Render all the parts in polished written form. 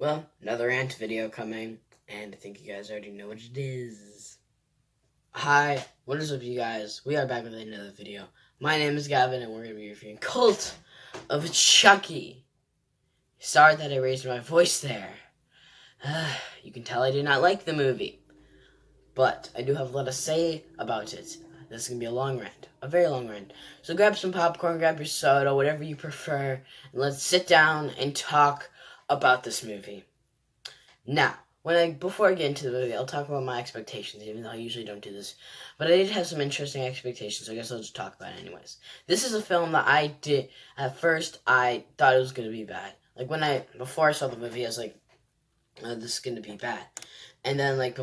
Well, another Rant video coming, and I think you guys already know what it is. Hi, what is up, you guys? We are back with another video. My name is Gavin, and we're going to be reviewing Cult of Chucky. Sorry that I raised my voice there. You can tell I did not like the movie, but I do have a lot to say about it. This is going to be a long rant, a very long rant. So grab some popcorn, grab your soda, whatever you prefer, and let's sit down and talk about this movie. Now, before I get into the movie, I'll talk about my expectations, even though I usually don't do this. But I did have some interesting expectations, so I guess I'll just talk about it anyways. This is a film that at first, I thought it was going to be bad. Before I saw the movie, I was like, this is going to be bad. And then, about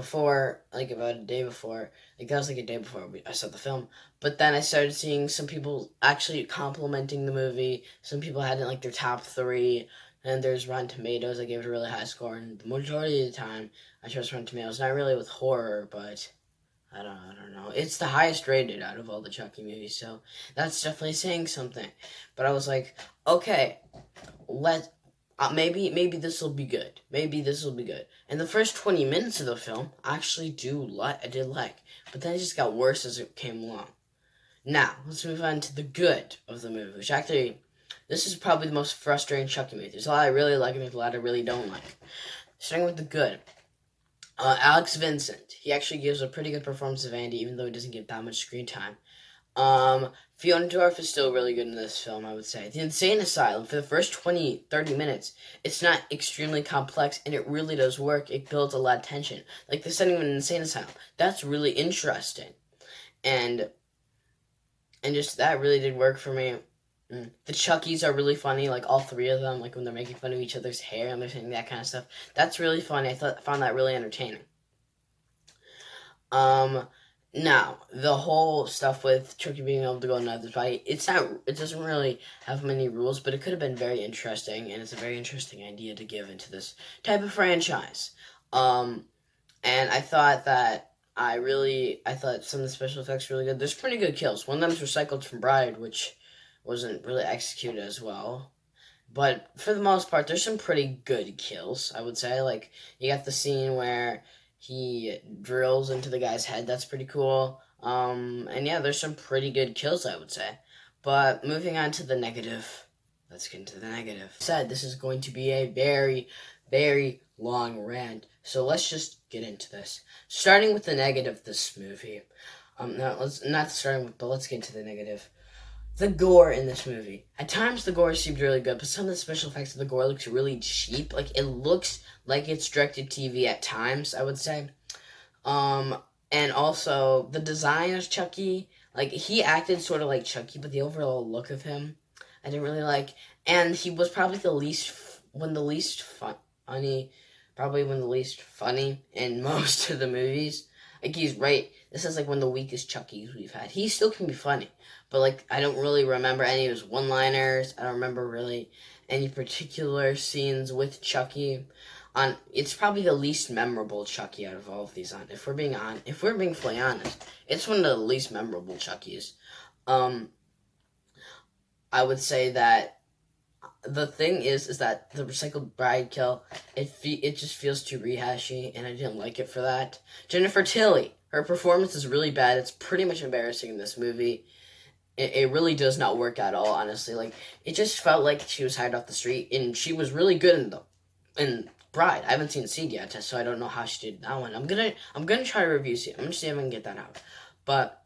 a day before, that was a day before I saw the film. But then I started seeing some people actually complimenting the movie. Some people had it their top 3. And there's Rotten Tomatoes. I gave it a really high score, and the majority of the time, I trust Rotten Tomatoes. Not really with horror, but I don't know. It's the highest rated out of all the Chucky movies, so that's definitely saying something. But I was like, okay, maybe this will be good. Maybe this will be good. And the first 20 minutes of the film, I did like, but then it just got worse as it came along. Now let's move on to the good of the movie, which actually. This is probably the most frustrating Chucky movie. There's a lot I really like and there's a lot I really don't like. Starting with the good. Alex Vincent. He actually gives a pretty good performance of Andy, even though he doesn't get that much screen time. Fiona Dorff is still really good in this film, I would say. The Insane Asylum, for the first 20, 30 minutes, it's not extremely complex, and it really does work. It builds a lot of tension. Like the setting of an Insane Asylum. That's really interesting. And just that really did work for me. The Chuckies are really funny, all 3 of them, when they're making fun of each other's hair and they're saying that kind of stuff. That's really funny. I found that really entertaining. Now, the whole stuff with Chucky being able to go in another's body, it doesn't really have many rules, but it could have been very interesting, and it's a very interesting idea to give into this type of franchise. And I thought some of the special effects were really good. There's pretty good kills. One of them's recycled from Bride, which wasn't really executed as well. But for the most part, there's some pretty good kills, I would say. You got the scene where he drills into the guy's head. That's pretty cool. And yeah, there's some pretty good kills, I would say. But moving on to the negative. Let's get into the negative. This is going to be a very, very long rant. So let's just get into this. Starting with the negative of this movie. Let's get into the negative. The gore in this movie. At times, the gore seemed really good, but some of the special effects of the gore looks really cheap. It looks like it's directed TV at times, I would say. And also, the design of Chucky, he acted sort of like Chucky, but the overall look of him, I didn't really like. And he was probably the least funny in most of the movies. He's right. This is one of the weakest Chuckies we've had. He still can be funny, but I don't really remember any of his one-liners. I don't remember really any particular scenes with Chucky. It's probably the least memorable Chucky out of all of these. If we're being fully honest, it's one of the least memorable Chuckies. I would say that the thing is that the recycled bride kill, it just feels too rehashy, and I didn't like it for that. Jennifer Tilly, her performance is really bad. It's pretty much embarrassing in this movie. It really does not work at all, honestly. It just felt like she was hired off the street, and she was really good in Bride. I haven't seen Seed yet, so I don't know how she did that one. I'm gonna try to review Seed. I'm gonna see if I can get that out. But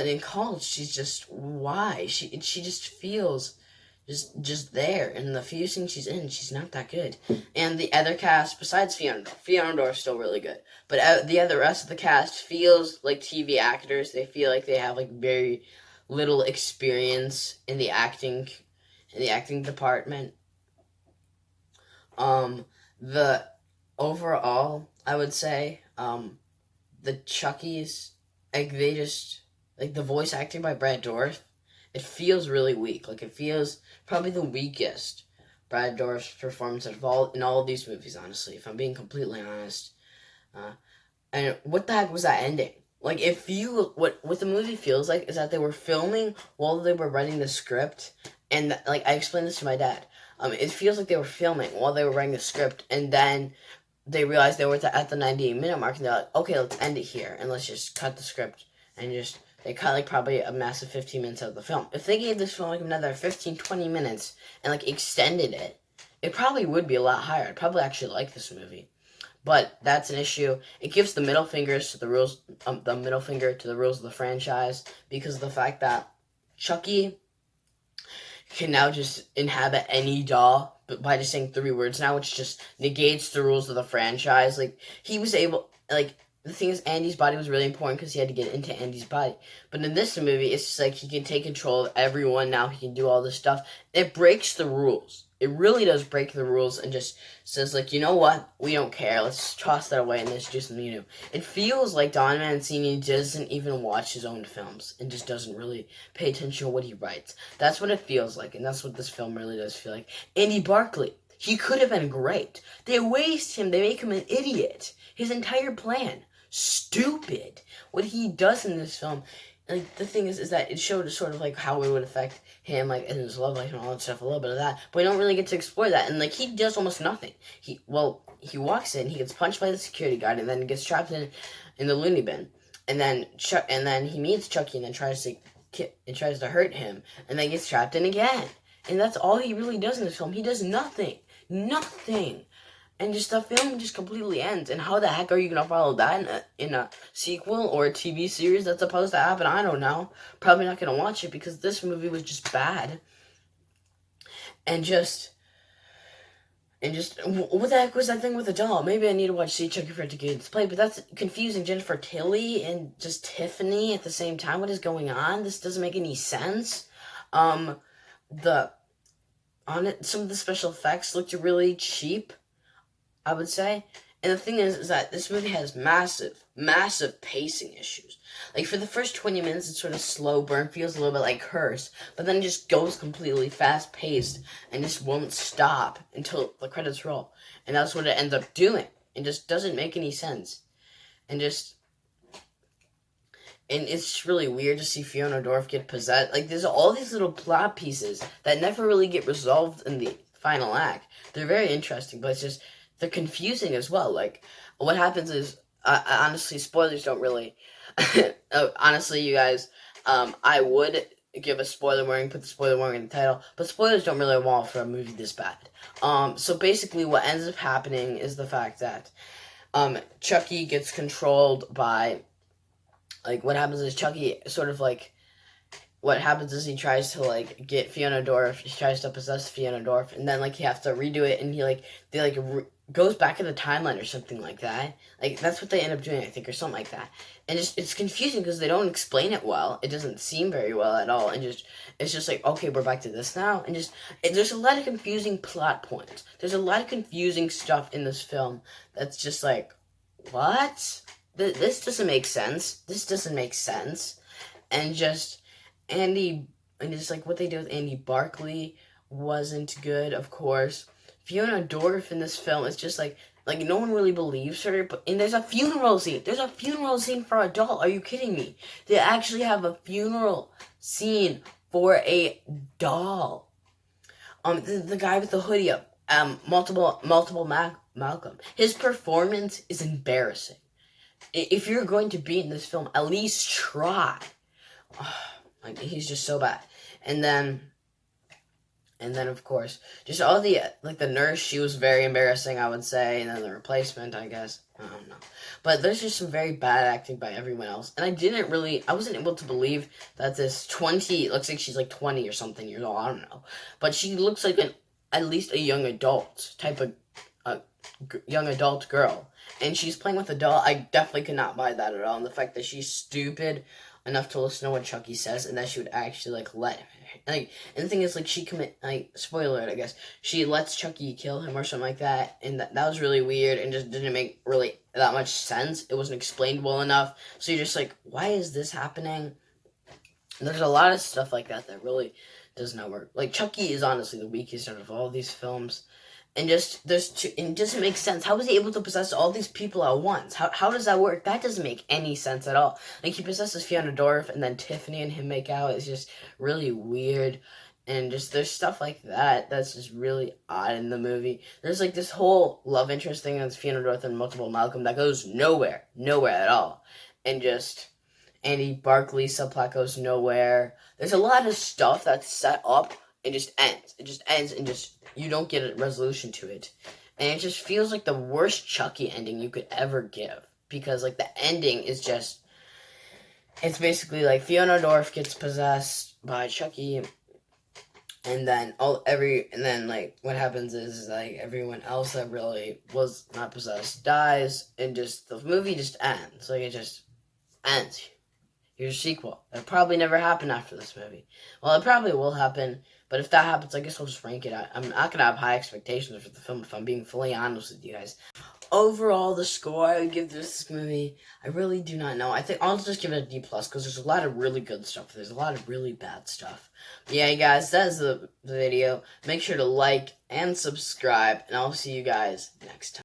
in college, she's just why she just feels. Just there, and the few scenes she's in, she's not that good. And the other cast, besides Fiona Dorff's still really good, but the rest of the cast feels like TV actors. They feel like they have very little experience in the acting department. The overall, I would say, the Chuckies, they just the voice acting by Brad Dourif. It feels really weak. It feels probably the weakest Brad Dourif's performance in all of these movies, honestly, if I'm being completely honest. And what the heck was that ending? What the movie feels like is that they were filming while they were writing the script, and I explained this to my dad. It feels like they were filming while they were writing the script, and then they realized they were at the 98-minute mark, and they're like, okay, let's end it here, and let's just cut the script, and just, they cut, like, probably a massive 15 minutes out of the film. If they gave this film, like, another 15, 20 minutes, and, like, extended it, it probably would be a lot higher. I'd probably actually like this movie. But that's an issue. It gives the middle fingers to the rules, the middle finger to the rules of the franchise, because of the fact that Chucky can now just inhabit any doll, but by just saying 3 words now, which just negates the rules of the franchise. Like, he was able, like, the thing is, Andy's body was really important because he had to get into Andy's body. But in this movie, it's just like he can take control of everyone now. He can do all this stuff. It breaks the rules. It really does break the rules and just says, like, you know what? We don't care. Let's toss that away and let's do something new. It feels like Don Mancini doesn't even watch his own films and just doesn't really pay attention to what he writes. That's what it feels like, and that's what this film really does feel like. Andy Barclay, he could have been great. They waste him. They make him an idiot. His entire plan, stupid. What he does in this film, like, the thing is that it showed sort of, like, how it would affect him, like, in his love life and all that stuff, a little bit of that, but we don't really get to explore that, and, like, he does almost nothing. He walks in, he gets punched by the security guard, and then gets trapped in the loony bin, and then he meets Chucky, and then tries to hurt him, and then gets trapped in again, and that's all he really does in this film. He does nothing, and just the film just completely ends. And how the heck are you gonna follow that in a sequel or a TV series that's supposed to happen? I don't know. Probably not gonna watch it because this movie was just bad. And what the heck was that thing with the doll? Maybe I need to watch See Chucky for it to get its play, but that's confusing. Jennifer Tilly and just Tiffany at the same time. What is going on? This doesn't make any sense. Some of the special effects looked really cheap, I would say. And the thing is that this movie has massive pacing issues. Like, for the first 20 minutes, it's sort of slow burn, feels a little bit like Curse, but then it just goes completely fast-paced and just won't stop until the credits roll. And that's what it ends up doing. It just doesn't make any sense. And it's really weird to see Fiona Dorff get possessed. Like, there's all these little plot pieces that never really get resolved in the final act. They're very interesting, but it's just, they're confusing as well. Like, what happens is, honestly, spoilers don't really, honestly, you guys, I would give a spoiler warning, put the spoiler warning in the title, but spoilers don't really want for a movie this bad. So basically what ends up happening is the fact that, Chucky gets controlled by, like, what happens is Chucky sort of, like, what happens is he tries to, like, get Fiona Dorff, he tries to possess Fiona Dorff, and then, like, he has to redo it, and goes back in the timeline or something like that. Like, that's what they end up doing, I think, or something like that. And it's confusing because they don't explain it well. It doesn't seem very well at all, and it's just like, okay, we're back to this now, and there's a lot of confusing plot points. There's a lot of confusing stuff in this film that's just like, what? This doesn't make sense. This doesn't make sense. And just like what they did with Andy Barclay wasn't good, of course. Fiona Dorff in this film is just like no one really believes her, and there's a funeral scene. There's a funeral scene for a doll. Are you kidding me? They actually have a funeral scene for a doll. The guy with the hoodie up, multiple Malcolm. His performance is embarrassing. If you're going to be in this film, at least try. Like, he's just so bad. And then, of course, just all the, like, the nurse, she was very embarrassing, I would say. And then the replacement, I guess. I don't know. But there's just some very bad acting by everyone else. And I wasn't able to believe that this looks like she's like 20 or something years old, I don't know. But she looks like at least a young adult type of young adult girl. And she's playing with a doll. I definitely could not buy that at all. And the fact that she's stupid enough to listen to what Chucky says, and that she would actually, like, let him, like, and the thing is, like, spoiler alert, I guess, she lets Chucky kill him or something like that, and that was really weird, and just didn't make really that much sense. It wasn't explained well enough, so you're just like, why is this happening? And there's a lot of stuff like that really does not work. Like, Chucky is honestly the weakest out of all these films. And it doesn't make sense. How was he able to possess all these people at once? How does that work? That doesn't make any sense at all. Like, he possesses Fiona Dorff, and then Tiffany and him make out. It's just really weird. And just there's stuff like that that's just really odd in the movie. There's like this whole love interest thing that's Fiona Dorothy and multiple Malcolm that goes nowhere at all. And just Andy Barkley subplot goes nowhere. There's a lot of stuff that's set up and just ends. It just ends and just you don't get a resolution to it. And it just feels like the worst Chucky ending you could ever give. Because like the ending is just it's basically like Fiona Dorff gets possessed by Chucky, and then like what happens is like everyone else that really was not possessed dies, and just the movie just ends. Like it just ends. Here's a sequel. It'll probably never happen after this movie. Well, it probably will happen, but if that happens, I guess I'll just rank it. I'm not gonna have high expectations for the film if I'm being fully honest with you guys. Overall, the score I would give this movie, I really do not know. I think I'll just give it a D+, because there's a lot of really good stuff. There's a lot of really bad stuff. But yeah, guys, that's the video. Make sure to like and subscribe, and I'll see you guys next time.